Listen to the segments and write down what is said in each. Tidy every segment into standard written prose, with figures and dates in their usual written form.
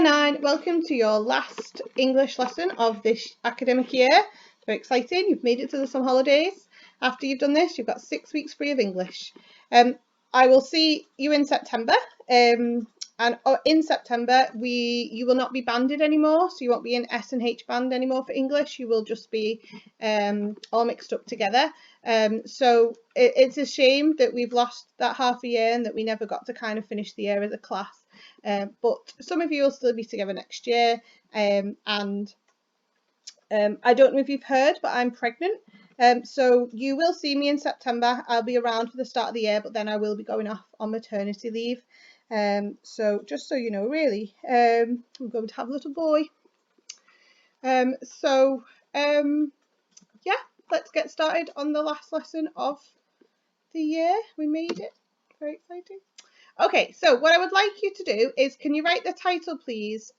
Year 9, welcome to your last English lesson of this academic year. Very exciting, you've made it to the summer holidays. After you've done this, you've got 6 weeks free of English. I will see you in September, and in September you will not be banded anymore, so you won't be in S and H band anymore for English. You will just be all mixed up together. So it's a shame that we've lost that half a year and that we never got to kind of finish the year as a class. But some of you will still be together next year, and I don't know if you've heard, but I'm pregnant. So you will see me in September. I'll be around for the start of the year, but then I will be going off on maternity leave. So just so you know, really, I'm going to have a little boy. Yeah, let's get started on the last lesson of the year. We made it. Very exciting. Okay, so what I would like you to do is, can you write the title, please?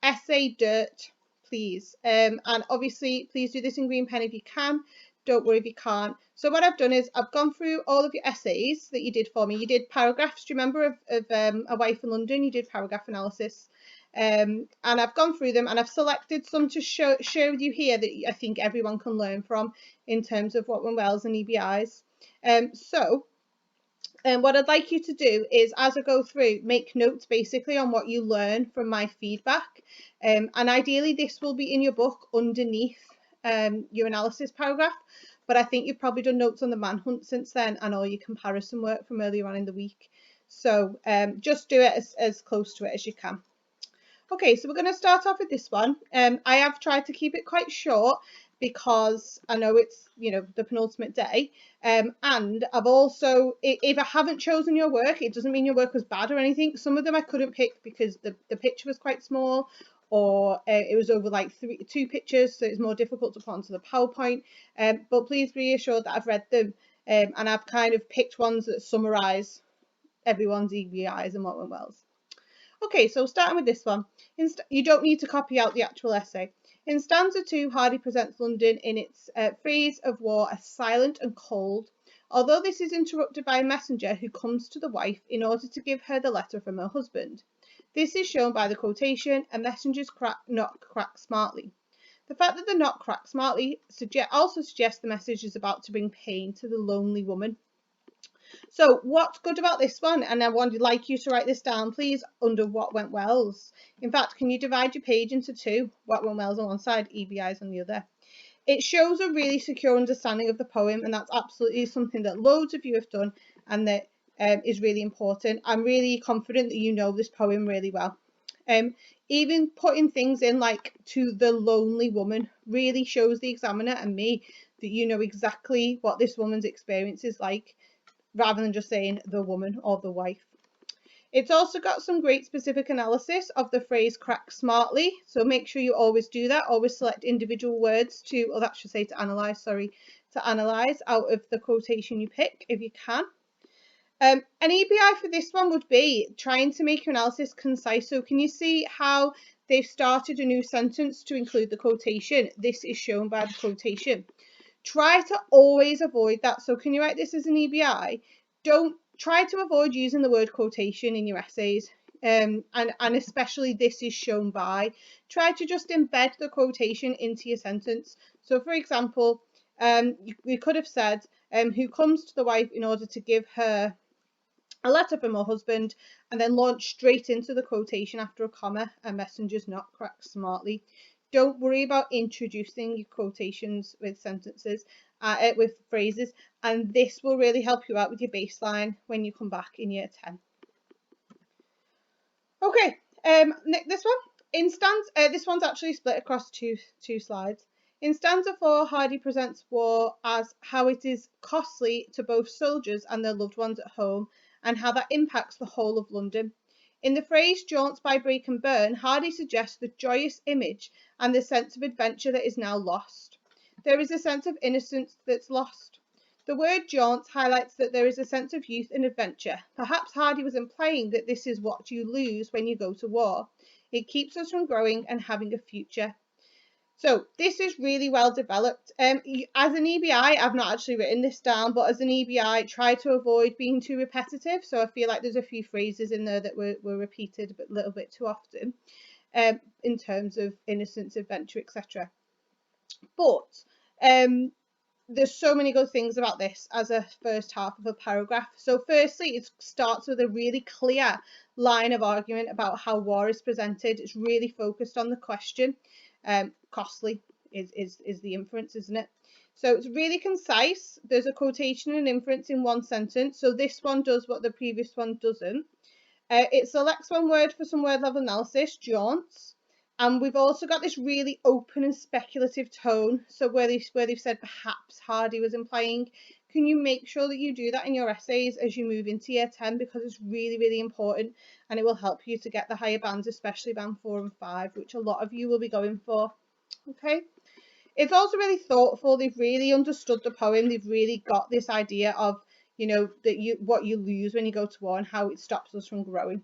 Essay Dirt, please. And obviously, please do this in green pen if you can. Don't worry if you can't. So what I've done is I've gone through all of your essays that you did for me. You did paragraphs. Do you remember of A Wife in London? You did paragraph analysis. And I've gone through them and I've selected some to share with you here that I think everyone can learn from in terms of what went wells and EBIs. What I'd like you to do is, as I go through, make notes basically on what you learn from my feedback. And ideally this will be in your book underneath your analysis paragraph. But I think you've probably done notes on the manhunt since then and all your comparison work from earlier on in the week. So just do it as close to it as you can. Okay, so we're going to start off with this one. I have tried to keep it quite short because I know it's, the penultimate day. And I've also, if I haven't chosen your work, it doesn't mean your work was bad or anything. Some of them I couldn't pick because the picture was quite small, or it was over like 2 pictures, so it's more difficult to put onto the PowerPoint. But please be assured that I've read them, and I've kind of picked ones that summarise everyone's EBIs and what went wells. Okay, so starting with this one, you don't need to copy out the actual essay. In stanza 2, Hardy presents London in its phrase of war as silent and cold, although this is interrupted by a messenger who comes to the wife in order to give her the letter from her husband. This is shown by the quotation, "A messenger's knock cracks smartly." The fact that the knock cracks smartly also suggests the message is about to bring pain to the lonely woman. So what's good about this one, and I would like you to write this down please under what went wells. In fact, can you divide your page into 2, what went wells on one side, EBIs on the other? It shows a really secure understanding of the poem, and that's absolutely something that loads of you have done and that is really important. I'm really confident that you know this poem really well. Even putting things in like "to the lonely woman" really shows the examiner and me that you know exactly what this woman's experience is like, rather than just saying the woman or the wife. It's also got some great specific analysis of the phrase "crack smartly," so make sure you always do that. Always select individual words to analyse out of the quotation you pick if you can. An EBI for this one would be trying to make your analysis concise. So can you see how they've started a new sentence to include the quotation? This is shown by the quotation. Try to always avoid that. So can you write this as an EBI? Don't try to avoid using the word quotation in your essays, and especially this is shown by. Try to just embed the quotation into your sentence. So for example, we could have said, who comes to the wife in order to give her a letter from her husband, and then launch straight into the quotation after a comma, "A messenger's knock cracks smartly." Don't worry about introducing your quotations with sentences, with phrases, and this will really help you out with your baseline when you come back in year 10. Okay, this one. This one's actually split across two slides. In stanza 4, Hardy presents war as how it is costly to both soldiers and their loved ones at home, and how that impacts the whole of London. In the phrase "jaunts by break and burn," Hardy suggests the joyous image and the sense of adventure that is now lost. There is a sense of innocence that's lost. The word "jaunt" highlights that there is a sense of youth and adventure. Perhaps Hardy was implying that this is what you lose when you go to war. It keeps us from growing and having a future. So this is really well developed. As an EBI, I've not actually written this down, but as an EBI, try to avoid being too repetitive. So I feel like there's a few phrases in there that were repeated a little bit too often, in terms of innocence, adventure, etc. But there's so many good things about this as a first half of a paragraph. So firstly, it starts with a really clear line of argument about how war is presented. It's really focused on the question. Costly is the inference, isn't it? So it's really concise. There's a quotation and inference in one sentence. So this one does what the previous one doesn't. It selects one word for some word level analysis, jaunts. And we've also got this really open and speculative tone. So where they've said perhaps Hardy was implying, can you make sure that you do that in your essays as you move into year 10, because it's really, really important, and it will help you to get the higher bands, especially band 4 and 5, which a lot of you will be going for. Okay. It's also really thoughtful. They've really understood the poem. They've really got this idea of, that what you lose when you go to war and how it stops us from growing.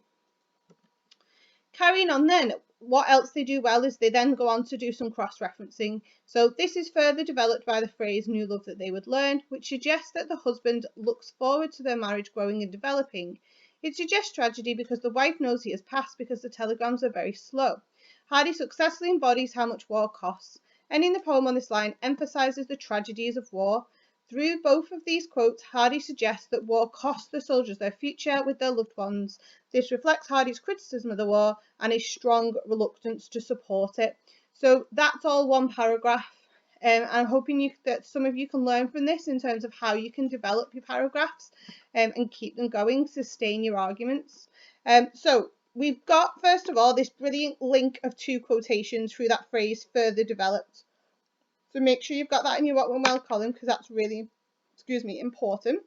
Carrying on then, what else they do well is they then go on to do some cross-referencing. So this is further developed by the phrase new love that they would learn, which suggests that the husband looks forward to their marriage growing and developing. It suggests tragedy because the wife knows he has passed because the telegrams are very slow. Hardy successfully embodies how much war costs. Ending the poem on this line emphasises the tragedies of war. Through both of these quotes, Hardy suggests that war costs the soldiers their future with their loved ones. This reflects Hardy's criticism of the war and his strong reluctance to support it. So that's all one paragraph. I'm hoping that some of you can learn from this in terms of how you can develop your paragraphs and keep them going, sustain your arguments. So we've got, first of all, this brilliant link of 2 quotations through that phrase further developed. So make sure you've got that in your What Went Well column, because that's really, important.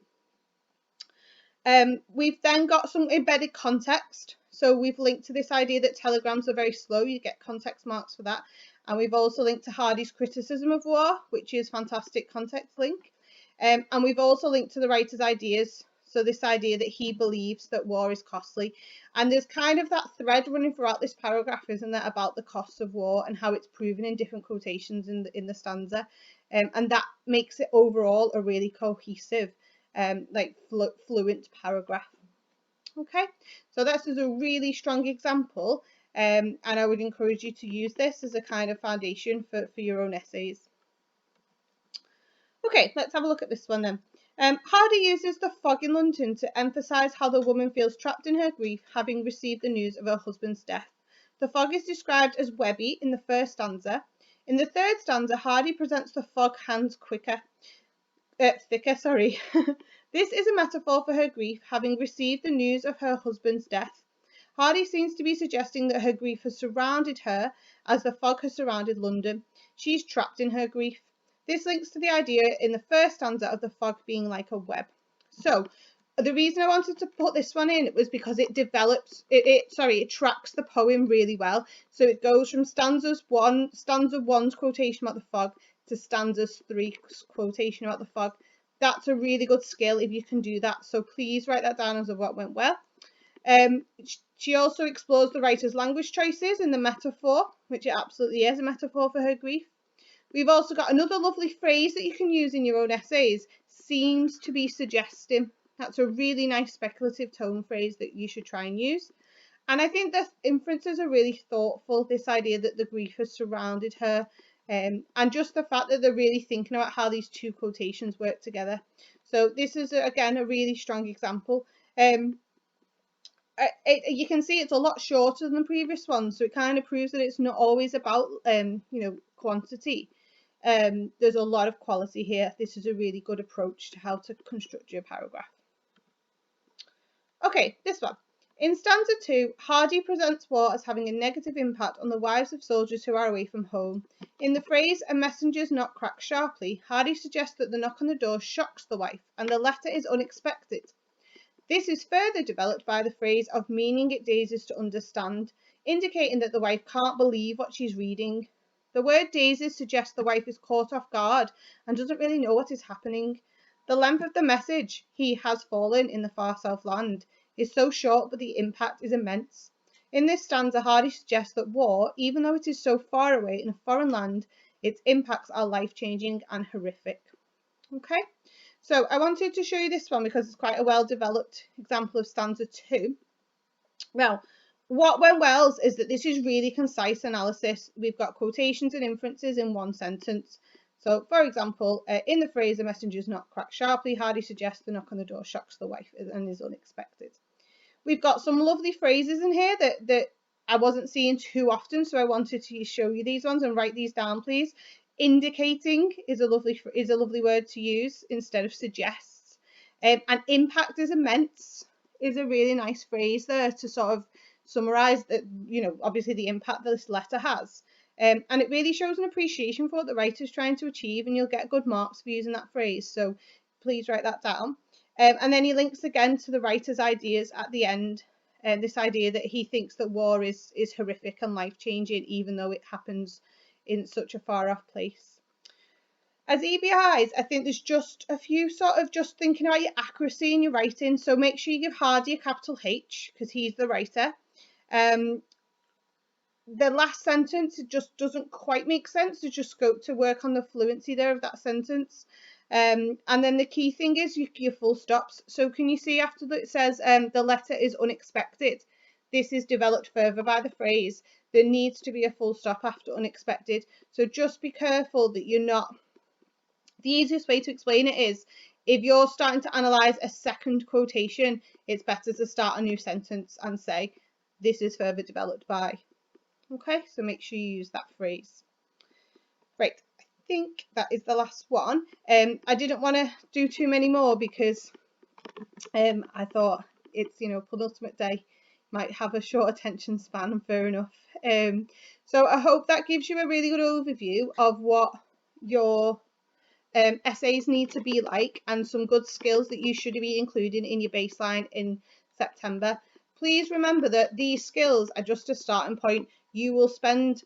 We've then got some embedded context. So we've linked to this idea that telegrams are very slow. You get context marks for that. And we've also linked to Hardy's criticism of war, which is fantastic context link. And we've also linked to the writer's ideas. So this idea that he believes that war is costly. And there's kind of that thread running throughout this paragraph, isn't there, about the costs of war and how it's proven in different quotations in the stanza. And that makes it overall a really cohesive, fluent paragraph. Okay, so this is a really strong example, and I would encourage you to use this as a kind of foundation for your own essays. Okay, let's have a look at this one then. Hardy uses the fog in London to emphasise how the woman feels trapped in her grief, having received the news of her husband's death. The fog is described as webby in the first stanza. In the third stanza, Hardy presents the fog hands thicker. This is a metaphor for her grief, having received the news of her husband's death. Hardy seems to be suggesting that her grief has surrounded her as the fog has surrounded London. She's trapped in her grief. This links to the idea in the first stanza of the fog being like a web. So the reason I wanted to put this one in was because it develops, it tracks the poem really well. So it goes from stanza 1's quotation about the fog to stanza 3's quotation about the fog. That's a really good skill if you can do that. So please write that down as a what went well. She also explores the writer's language choices in the metaphor, which it absolutely is a metaphor for her grief. We've also got another lovely phrase that you can use in your own essays, seems to be suggesting. That's a really nice speculative tone phrase that you should try and use. And I think the inferences are really thoughtful, this idea that the grief has surrounded her, and just the fact that they're really thinking about how these 2 quotations work together. So this is, again, a really strong example. You can see it's a lot shorter than the previous one, so it kind of proves that it's not always about quantity. There's a lot of quality here. This is a really good approach to how to construct your paragraph. Okay, this one. In stanza 2, Hardy presents war as having a negative impact on the wives of soldiers who are away from home. In the phrase, a messenger's knock cracks sharply, Hardy suggests that the knock on the door shocks the wife and the letter is unexpected. This is further developed by the phrase of meaning it dazes to understand, indicating that the wife can't believe what she's reading. The word dazes suggests the wife is caught off guard and doesn't really know what is happening. The length of the message, he has fallen in the far south land, is so short, but the impact is immense. In this stanza, Hardy suggests that war, even though it is so far away in a foreign land, its impacts are life-changing and horrific. Okay, so I wanted to show you this one because it's quite a well-developed example of stanza 2. Well, what went well is that this is really concise analysis. We've got quotations and inferences in one sentence. So, for example, in the phrase, the messenger's knock cracked sharply, Hardy suggests the knock on the door shocks the wife and is unexpected. We've got some lovely phrases in here that I wasn't seeing too often, so I wanted to show you these ones and write these down, please. Indicating is a lovely word to use instead of suggests. And impact is immense is a really nice phrase there to sort of summarise that, obviously the impact that this letter has. And it really shows an appreciation for what the writer's trying to achieve, and you'll get good marks for using that phrase. So please write that down. And then he links again to the writer's ideas at the end, this idea that he thinks that war is horrific and life-changing, even though it happens in such a far-off place. As EBIs, I think there's just a few sort of just thinking about your accuracy in your writing. So make sure you give Hardy a capital H because he's the writer. The last sentence, it just doesn't quite make sense. There's just scope to work on the fluency there of that sentence. And then the key thing is your full stops. So can you see after that it says the letter is unexpected? This is developed further by the phrase. There needs to be a full stop after unexpected. So just be careful that you're not. The easiest way to explain it is if you're starting to analyse a second quotation, it's better to start a new sentence and say, this is further developed by. Okay, so make sure you use that phrase. Right, I think that is the last one. I didn't want to do too many more because I thought it's, penultimate day, might have a short attention span, and fair enough. So I hope that gives you a really good overview of what your essays need to be like and some good skills that you should be including in your baseline in September. Please remember that these skills are just a starting point. You will spend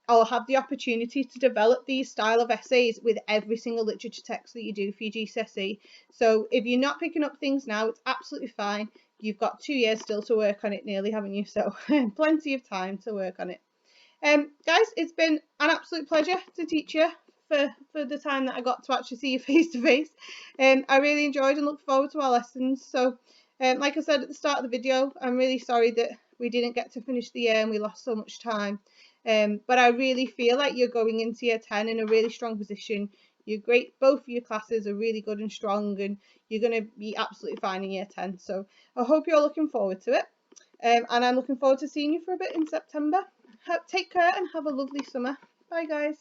or have the opportunity to develop these style of essays with every single literature text that you do for your GCSE. So if you're not picking up things now, it's absolutely fine. You've got 2 years still to work on it nearly, haven't you? So plenty of time to work on it. Guys, it's been an absolute pleasure to teach you for the time that I got to actually see you face to face. I really enjoyed and look forward to our lessons. So like I said at the start of the video, I'm really sorry that we didn't get to finish the year and we lost so much time. But I really feel like you're going into year 10 in a really strong position. You're great. Both of your classes are really good and strong, and you're going to be absolutely fine in year 10. So I hope you're looking forward to it. And I'm looking forward to seeing you for a bit in September. Take care and have a lovely summer. Bye, guys.